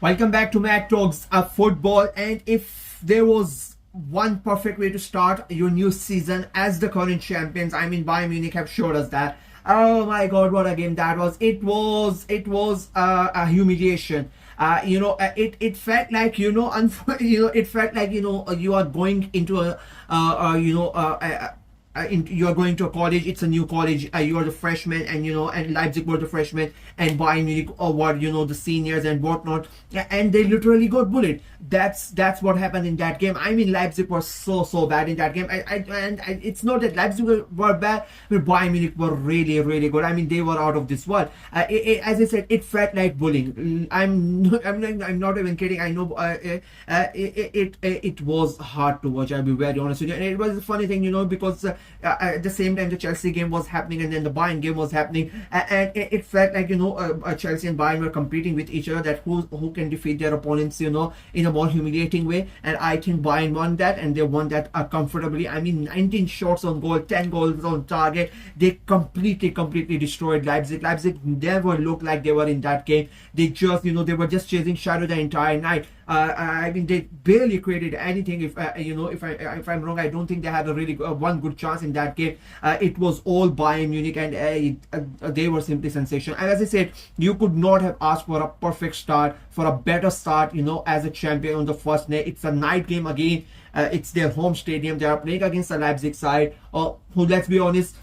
Welcome back to Mac Talks of Football. And if there was one perfect way to start your new season as the current champions, Bayern Munich have showed us that. Oh my God, what a game that was! It was a humiliation. It felt like it felt like you are going into you are going to a college. It's a new college. You are the freshman, and Leipzig were the freshmen, and Bayern Munich were the seniors and whatnot. And they literally got bullied. That's what happened in that game. Leipzig was so bad in that game. It's not that Leipzig were bad, but Bayern Munich were really good. They were out of this world. As I said, it felt like bullying. I'm not even kidding. I know it was hard to watch. I'll be very honest with you. And it was a funny thing, because at the same time the Chelsea game was happening and then the Bayern game was happening, and it felt like Chelsea and Bayern were competing with each other, that who can defeat their opponents in a more humiliating way. And I think Bayern won that, and they won that comfortably. 19 shots on goal, 10 goals on target. They completely destroyed Leipzig. Leipzig never looked like they were in that game. They just they were just chasing shadow the entire night. They barely created anything. If I'm wrong, I don't think they had a really one good chance in that game. It was all Bayern Munich, and they were simply sensational. And as I said, you could not have asked for a perfect start, for a better start, as a champion on the first day. It's a night game again. It's their home stadium. They are playing against the Leipzig side, who, let's be honest,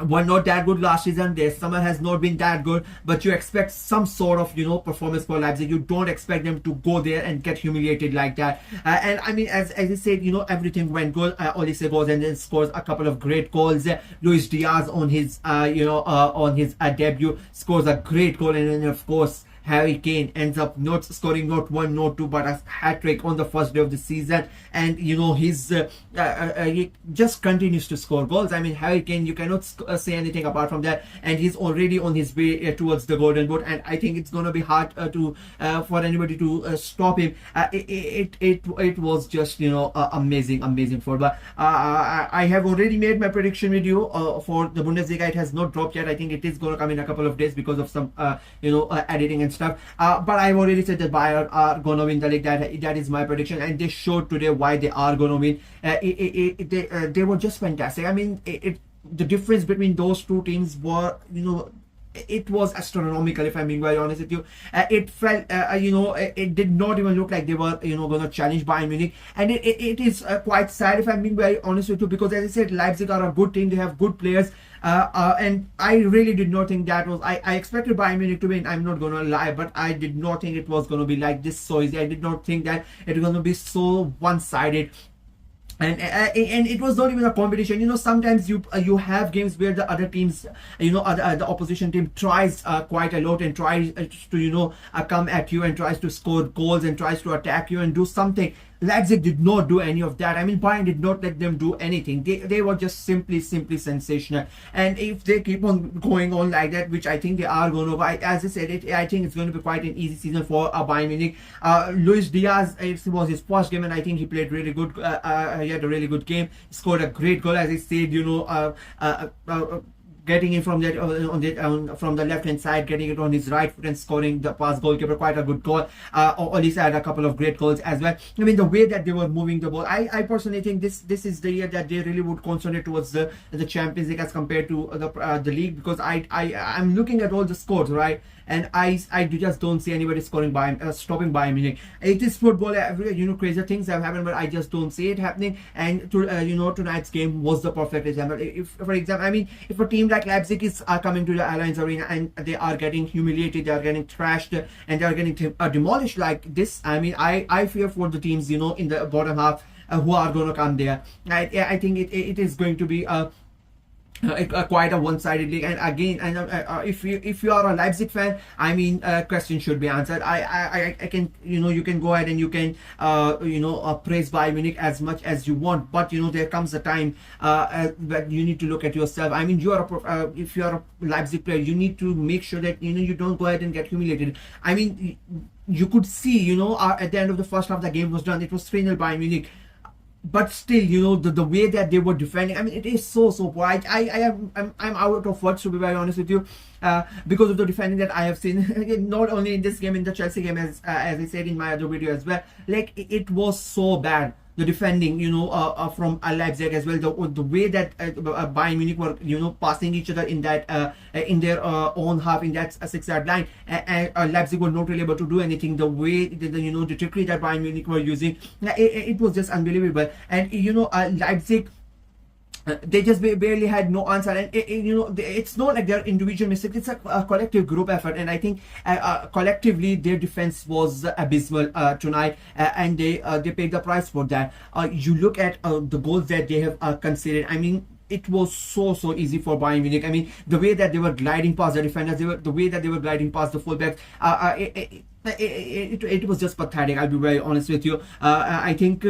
were not that good last season. Their summer has not been that good, but you expect some sort of performance for Leipzig. You don't expect them to go there and get humiliated like that. As I said, everything went good. Olise goes and then scores a couple of great goals. Luis Diaz on his debut scores a great goal, and then of course Harry Kane ends up not scoring not one, not two, but a hat-trick on the first day of the season. And he just continues to score goals. Harry Kane, you cannot say anything apart from that, and he's already on his way towards the golden boot, and I think it's going to be hard for anybody to stop him. It was just amazing football. I have already made my prediction with you for the Bundesliga. It has not dropped yet. I think it is going to come in a couple of days because of some editing and stuff, but I've already said that Bayern are gonna win the league. That is my prediction, and they showed today why they are gonna win. They were just fantastic. The difference between those two teams were, it was astronomical, if I'm being very honest with you. It felt, it did not even look like they were, going to challenge Bayern Munich. And it is quite sad, if I'm being very honest with you, because as I said, Leipzig are a good team. They have good players. And I really did not think that was, I expected Bayern Munich to win, I'm not going to lie, but I did not think it was going to be like this so easy. I did not think that it was going to be so one-sided. And it was not even a competition. Sometimes you have games where the other teams, the opposition team tries quite a lot and tries to come at you and tries to score goals and tries to attack you and do something. Leipzig did not do any of that. Bayern did not let them do anything. They were just simply sensational. And if they keep on going on like that, which I think they are going to, as I said, I think it's going to be quite an easy season for Bayern Munich. Luis Diaz, it was his first game, and I think he played really good. He had a really good game. He scored a great goal, as I said. Getting in from from the left hand side, getting it on his right foot and scoring the pass goalkeeper, quite a good goal. Olise had a couple of great goals as well. The way that they were moving the ball, I personally think this is the year that they really would concentrate towards the Champions League as compared to the league, because I'm looking at all the scores, right, and I just don't see anybody scoring stopping Bayern Munich. It is football, crazy things have happened, but I just don't see it happening. And tonight's game was the perfect example. If, for example, if a team like Leipzig is coming to the Allianz Arena and they are getting humiliated, they are getting trashed, and they are getting demolished like this, I fear for the teams in the bottom half who are going to come there. I think it is going to be quite a one-sided league. And again, if you are a Leipzig fan, question should be answered. I can you can go ahead and you can praise Bayern Munich as much as you want, but there comes a time that you need to look at yourself. You are if you are a Leipzig player, you need to make sure that you don't go ahead and get humiliated. You could see at the end of the first half, the game was done. It was 3-0 Bayern Munich. but still, the way that they were defending, I mean, it is so poor. I'm out of words, to be very honest with you, because of the defending that I have seen, not only in this game, in the Chelsea game, as I said in my other video as well. Like, it was so bad, the defending, from Leipzig as well. The way that Bayern Munich were, passing each other in that in their own half, in that 6-yard line, and Leipzig were not really able to do anything. The way the trickery that Bayern Munich were using, it was just unbelievable. And Leipzig, they just barely had no answer. And it's not like their individual mistakes, it's a collective group effort. And I think collectively their defense was abysmal tonight, and they paid the price for that. You look at the goals that they have conceded. I mean, it was so easy for Bayern Munich. I mean, the way that they were gliding past the defenders, the way that they were gliding past the fullbacks, it was just pathetic, I'll be very honest with you. I think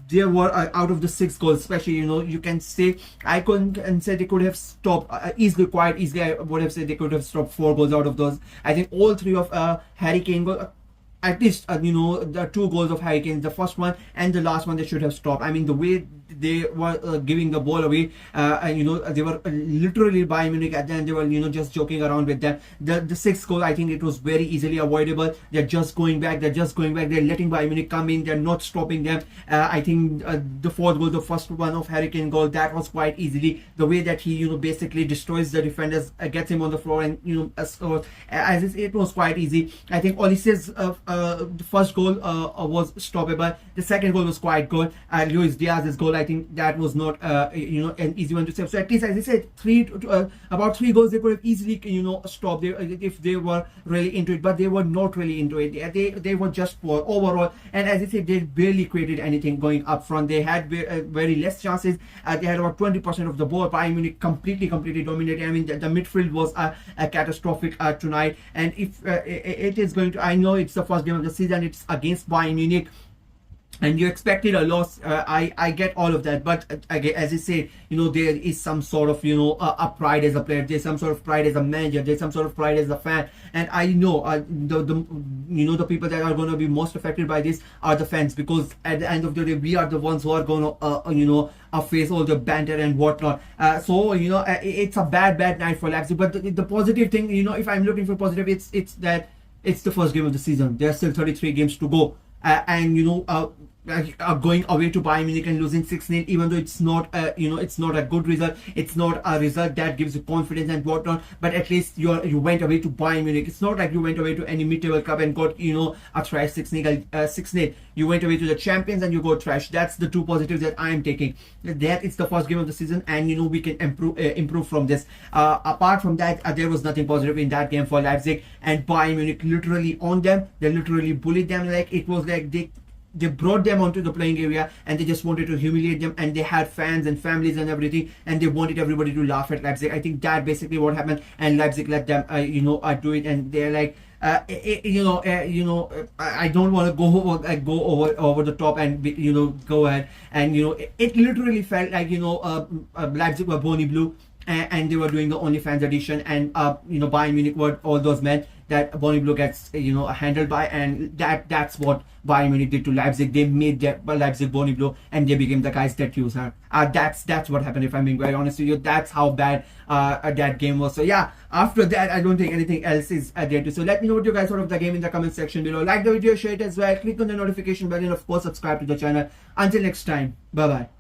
there were out of the 6 goals, especially, you can say, I couldn't say they could have stopped easily, quite easily. I would have said they could have stopped 4 goals out of those. I think all 3 of Harry Kane goals, at least the 2 goals of Harry Kane, the first one and the last one, they should have stopped. I mean, the way they were giving the ball away, and they were literally, Bayern Munich at the end, they were just joking around with them. The 6th goal, I think it was very easily avoidable. They're just going back, they're letting Bayern Munich come in, they're not stopping them. I think the 4th goal, the first one of Harry Kane goal, that was quite easily, the way that he basically destroys the defenders, gets him on the floor, and so, as it was quite easy. I think Olisse's the first goal was stoppable. The second goal was quite good. Luis Diaz's goal, I think that was not an easy one to save. So at least, as I said, about 3 goals they could have easily stopped if they were really into it, but they were not really into it. They were just poor overall, and as I said, they barely created anything going up front. They had very less chances. They had about 20% of the ball. Bayern Munich completely dominated. I mean, the midfield was catastrophic tonight. And if it is going to, I know it's the first game of the season, it's against Bayern Munich, and you expected a loss. I get all of that, but as I say, there is some sort of a pride as a player, there's some sort of pride as a manager, there's some sort of pride as a fan. And I know the people that are going to be most affected by this are the fans, because at the end of the day, we are the ones who are going to face all the banter and whatnot. So it's a bad night for Leipzig. But the positive thing, if I'm looking for positive, it's that it's the first game of the season. There are still 33 games to go, and going away to Bayern Munich and losing 6-0, even though it's not it's not a good result, it's not a result that gives you confidence and whatnot, but at least you went away to Bayern Munich. It's not like you went away to any mid-table club and got a trash 6-0. You went away to the champions and you got trash. That's the 2 positives that I am taking. That it's the first game of the season, and we can improve from this. Apart from that, there was nothing positive in that game for Leipzig, and Bayern Munich literally on them. They literally bullied them. Like, it was like they brought them onto the playing area, and they just wanted to humiliate them, and they had fans and families and everything, and they wanted everybody to laugh at Leipzig. I think that basically what happened, and Leipzig let them do it, and they're like, I don't want to go over the top and go ahead, and it literally felt like Leipzig were Bonnie Blue, and they were doing the OnlyFans edition, and Bayern Munich were all those men that Bonnie Blue gets handled by, and that's what Bayern Munich did to Leipzig. They made Leipzig Bonnie Blue, and they became the guys that use her. That's what happened, if I'm being very honest with you. That's how bad that game was. So yeah, after that, I don't think anything else is there to. So let me know what you guys thought of the game in the comment section below. Like the video, share it as well, click on the notification bell, and of course subscribe to the channel. Until next time, bye bye.